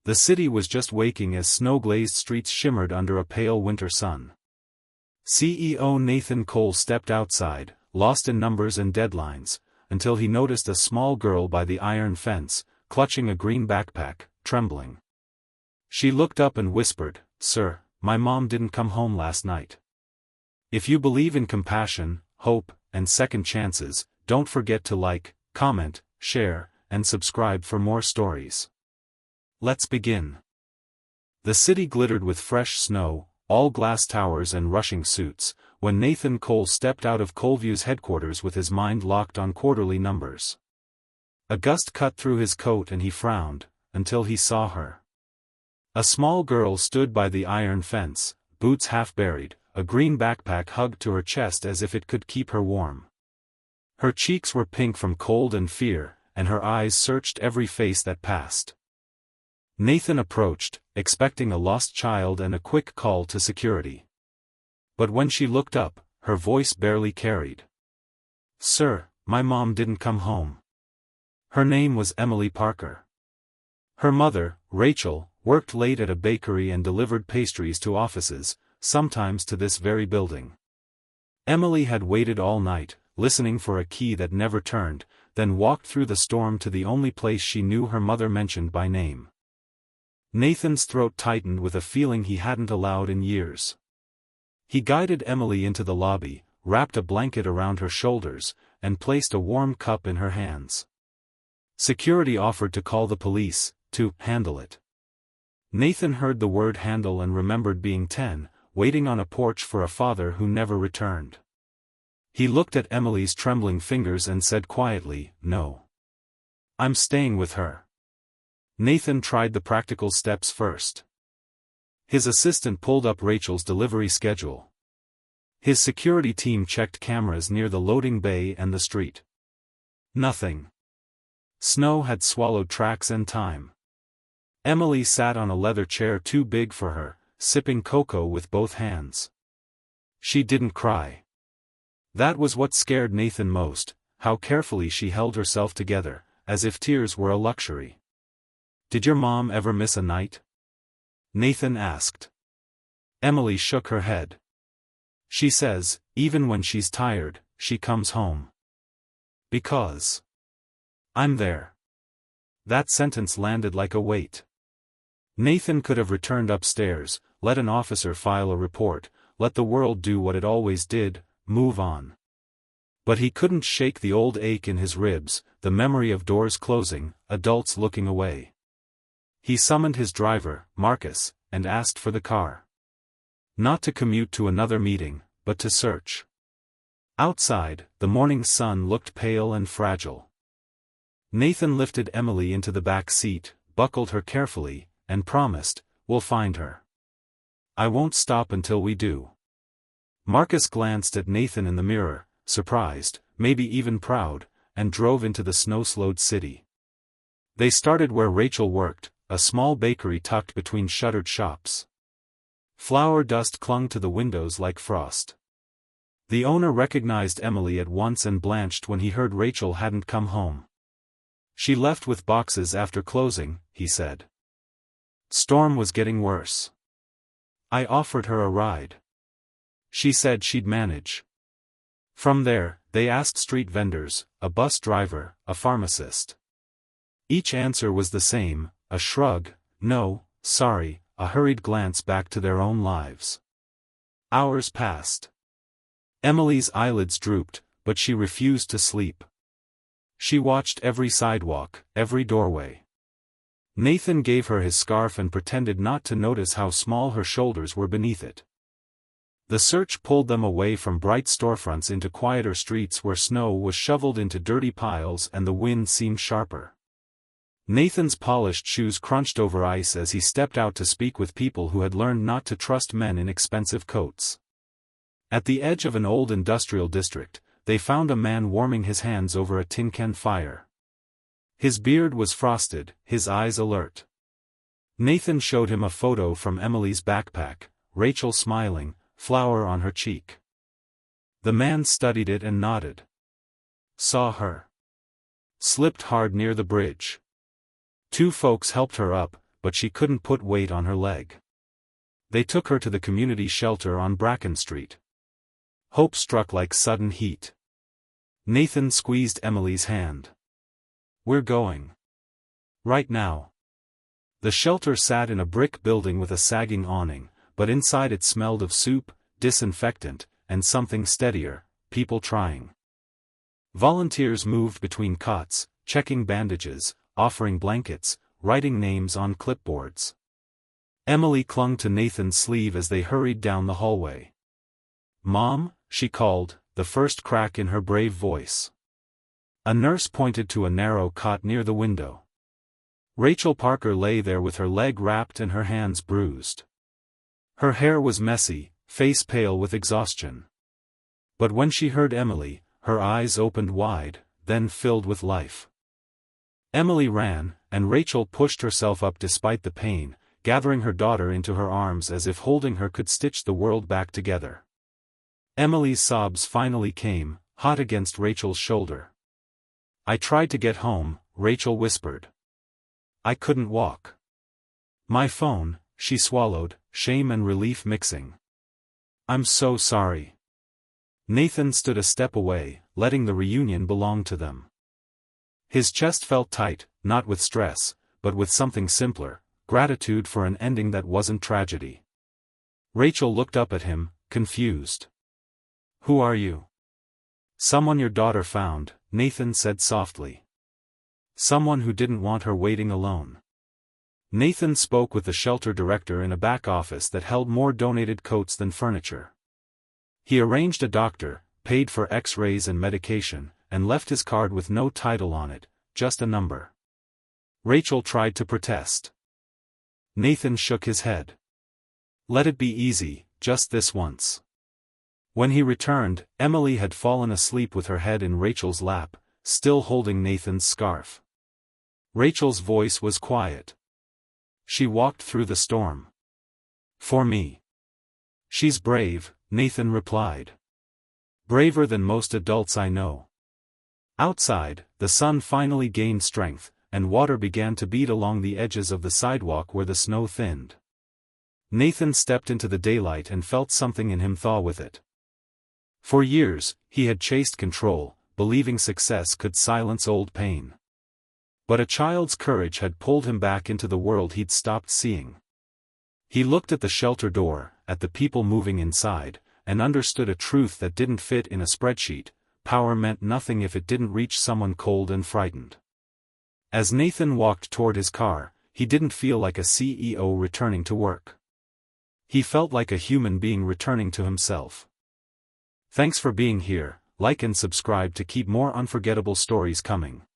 The city was just waking as snow-glazed streets shimmered under a pale winter sun. CEO Nathan Cole stepped outside, lost in numbers and deadlines, until he noticed a small girl by the iron fence, clutching a green backpack, trembling. She looked up and whispered, "Sir, my mom didn't come home last night." If you believe in compassion, hope, and second chances, don't forget to like, comment, share, and subscribe for more stories. Let's begin. The city glittered with fresh snow, all glass towers and rushing suits, when Nathan Cole stepped out of Coleview's headquarters with his mind locked on quarterly numbers. A gust cut through his coat and he frowned, until he saw her. A small girl stood by the iron fence, boots half buried, a green backpack hugged to her chest as if it could keep her warm. Her cheeks were pink from cold and fear, and her eyes searched every face that passed. Nathan approached, expecting a lost child and a quick call to security. But when she looked up, her voice barely carried. "Sir, my mom didn't come home." Her name was Emily Parker. Her mother, Rachel, worked late at a bakery and delivered pastries to offices, sometimes to this very building. Emily had waited all night, listening for a key that never turned, then walked through the storm to the only place she knew her mother mentioned by name. Nathan's throat tightened with a feeling he hadn't allowed in years. He guided Emily into the lobby, wrapped a blanket around her shoulders, and placed a warm cup in her hands. Security offered to call the police, to handle it. Nathan heard the word handle and remembered being 10, waiting on a porch for a father who never returned. He looked at Emily's trembling fingers and said quietly, "No. I'm staying with her." Nathan tried the practical steps first. His assistant pulled up Rachel's delivery schedule. His security team checked cameras near the loading bay and the street. Nothing. Snow had swallowed tracks and time. Emily sat on a leather chair too big for her, sipping cocoa with both hands. She didn't cry. That was what scared Nathan most, how carefully she held herself together, as if tears were a luxury. "Did your mom ever miss a night?" Nathan asked. Emily shook her head. "She says, even when she's tired, she comes home. Because I'm there." That sentence landed like a weight. Nathan could have returned upstairs, let an officer file a report, let the world do what it always did, move on. But he couldn't shake the old ache in his ribs, the memory of doors closing, adults looking away. He summoned his driver, Marcus, and asked for the car. Not to commute to another meeting, but to search. Outside, the morning sun looked pale and fragile. Nathan lifted Emily into the back seat, buckled her carefully, and promised, "We'll find her. I won't stop until we do." Marcus glanced at Nathan in the mirror, surprised, maybe even proud, and drove into the snow-slowed city. They started where Rachel worked, a small bakery tucked between shuttered shops. Flour dust clung to the windows like frost. The owner recognized Emily at once and blanched when he heard Rachel hadn't come home. "She left with boxes after closing," he said. "Storm was getting worse. I offered her a ride. She said she'd manage." From there, they asked street vendors, a bus driver, a pharmacist. Each answer was the same, a shrug, "No, sorry," a hurried glance back to their own lives. Hours passed. Emily's eyelids drooped, but she refused to sleep. She watched every sidewalk, every doorway. Nathan gave her his scarf and pretended not to notice how small her shoulders were beneath it. The search pulled them away from bright storefronts into quieter streets where snow was shoveled into dirty piles and the wind seemed sharper. Nathan's polished shoes crunched over ice as he stepped out to speak with people who had learned not to trust men in expensive coats. At the edge of an old industrial district, they found a man warming his hands over a tin can fire. His beard was frosted, his eyes alert. Nathan showed him a photo from Emily's backpack, Rachel smiling, flour on her cheek. The man studied it and nodded. "Saw her. Slipped hard near the bridge. Two folks helped her up, but she couldn't put weight on her leg. They took her to the community shelter on Bracken Street. Hope struck like sudden heat. Nathan squeezed Emily's hand. "We're going. Right now." The shelter sat in a brick building with a sagging awning, but inside it smelled of soup, disinfectant, and something steadier: people trying. Volunteers moved between cots, checking bandages, offering blankets, writing names on clipboards. Emily clung to Nathan's sleeve as they hurried down the hallway. "Mom," she called, the first crack in her brave voice. A nurse pointed to a narrow cot near the window. Rachel Parker lay there with her leg wrapped and her hands bruised. Her hair was messy, face pale with exhaustion. But when she heard Emily, her eyes opened wide, then filled with life. Emily ran, and Rachel pushed herself up despite the pain, gathering her daughter into her arms as if holding her could stitch the world back together. Emily's sobs finally came, hot against Rachel's shoulder. "I tried to get home," Rachel whispered. "I couldn't walk. My phone," she swallowed, shame and relief mixing. "I'm so sorry." Nathan stood a step away, letting the reunion belong to them. His chest felt tight, not with stress, but with something simpler: gratitude for an ending that wasn't tragedy. Rachel looked up at him, confused. "Who are you?" "Someone your daughter found," Nathan said softly. "Someone who didn't want her waiting alone." Nathan spoke with the shelter director in a back office that held more donated coats than furniture. He arranged a doctor, paid for X-rays and medication, and left his card with no title on it, just a number. Rachel tried to protest. Nathan shook his head. "Let it be easy, just this once." When he returned, Emily had fallen asleep with her head in Rachel's lap, still holding Nathan's scarf. Rachel's voice was quiet. "She walked through the storm. For me." "She's brave," Nathan replied. "Braver than most adults I know." Outside, the sun finally gained strength, and water began to bead along the edges of the sidewalk where the snow thinned. Nathan stepped into the daylight and felt something in him thaw with it. For years, he had chased control, believing success could silence old pain. But a child's courage had pulled him back into the world he'd stopped seeing. He looked at the shelter door, at the people moving inside, and understood a truth that didn't fit in a spreadsheet: power meant nothing if it didn't reach someone cold and frightened. As Nathan walked toward his car, he didn't feel like a CEO returning to work. He felt like a human being returning to himself. Thanks for being here. Like and subscribe to keep more unforgettable stories coming.